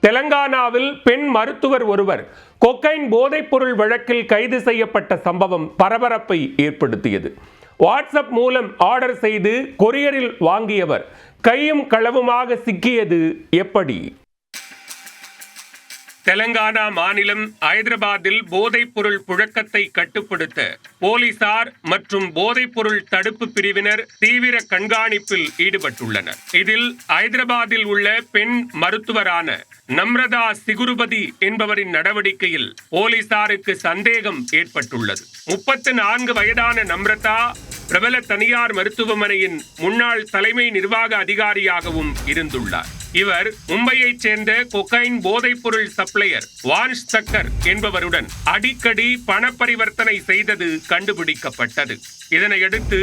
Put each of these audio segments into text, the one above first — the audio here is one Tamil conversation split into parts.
தெலங்கானாவில் பெண் மருத்துவர் ஒருவர் கொக்கைன் போதைப்பொருள் வழக்கில் கைது செய்யப்பட்ட சம்பவம் பரபரப்பை ஏற்படுத்தியது. வாட்ஸ்அப் மூலம் ஆர்டர் செய்து கொரியரில் வாங்கியவர் கையும் களவுமாக சிக்கியது எப்படி? தெலங்கானா மாநிலம் ஐதராபாத்தில் போதைப்பொருள் புழக்கத்தை கட்டுப்படுத்த போலீசார் மற்றும் போதைப்பொருள் தடுப்பு பிரிவினர் தீவிர கண்காணிப்பில் ஈடுபட்டுள்ளனர். இதில் ஐதராபாத்தில் உள்ள பெண் மருத்துவரான நம்ரதா சிகுருபதி என்பவரின் நடவடிக்கையில் போலீசாருக்கு சந்தேகம் ஏற்பட்டுள்ளது. 34 வயதான நம்ரதா பிரபல தனியார் மருத்துவமனையின் முன்னாள் தலைமை நிர்வாக அதிகாரியாகவும் இருந்துள்ளார். இவர் மும்பையைச் சேர்ந்த கொக்கைன் போதைப்பொருள் சப்ளையர் வான்ஷ் தக்கர் என்பவருடன் அடிக்கடி பண பரிவர்த்தனை செய்தது கண்டுபிடிக்கப்பட்டது. இதனையடுத்து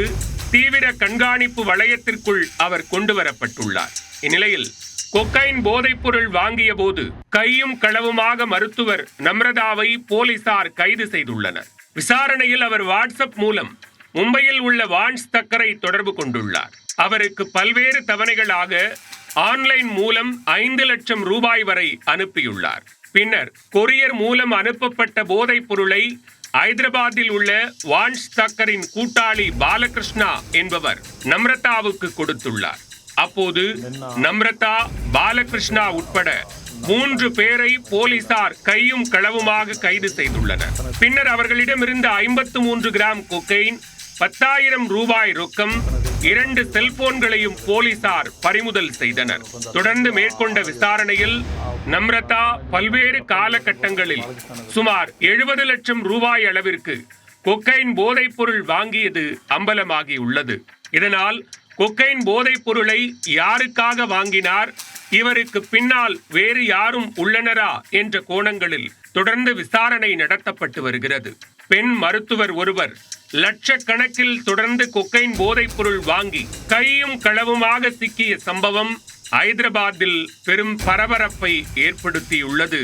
தீவிர கண்காணிப்பு வளையத்திற்குள் அவர் கொண்டுவரப்பட்டுள்ளார். இந்நிலையில் கொக்கைன் போதைப்பொருள் வாங்கிய போது கையும் களவுமாக மருத்துவர் நம்ரதாவை போலீசார் கைது செய்துள்ளனர். விசாரணையில் அவர் வாட்ஸ்அப் மூலம் மும்பையில் உள்ள வான்ஷ் தக்கரை தொடர்பு கொண்டுள்ளார். அவருக்கு பல்வேறு தவணைகளாக ஆன்லைன் மூலம் 5 லட்சம் ரூபாய் வரை அனுப்பியுள்ளார். பின்னர் கொரியர் மூலம் அனுப்பப்பட்ட போதைப் பொருளை ஐதராபாத்தில் உள்ள வான்ஷ் தக்கரின் கூட்டாளி பாலகிருஷ்ணா என்பவர் நம்ரதாவுக்கு கொடுத்துள்ளார். அப்போது நம்ரதா, பாலகிருஷ்ணா உட்பட 3 பேரை போலீசார் கையும் களவுமாக கைது செய்துள்ளனர். பின்னர் அவர்களிடமிருந்த 53 கிராம் கொக்கைன், 10,000 ரூபாய் ரொக்கம், 2 செல்போன்களையும் போலீசார் பறிமுதல் செய்தனர். தொடர்ந்து மேற்கொண்ட விசாரணையில் நம்ரதா பல்வேறு காலகட்டங்களில் சுமார் 70 லட்சம் ரூபாய் அளவிற்கு கொக்கைன் போதைப் பொருள் வாங்கியது அம்பலமாகியுள்ளது. இதனால் கொக்கைன் போதைப் பொருளை யாருக்காக வாங்கினார், இவருக்கு பின்னால் வேறு யாரும் உள்ளனரா என்ற கோணங்களில் தொடர்ந்து விசாரணை நடத்தப்பட்டு வருகிறது. பெண் மருத்துவர் ஒருவர் லட்சக்கணக்கில் தொடர்ந்து கொக்கைன் போதைப் பொருள் வாங்கி கையும் களவுமாக சிக்கிய சம்பவம் ஐதராபாத்தில் பெரும் பரபரப்பை ஏற்படுத்தியுள்ளது.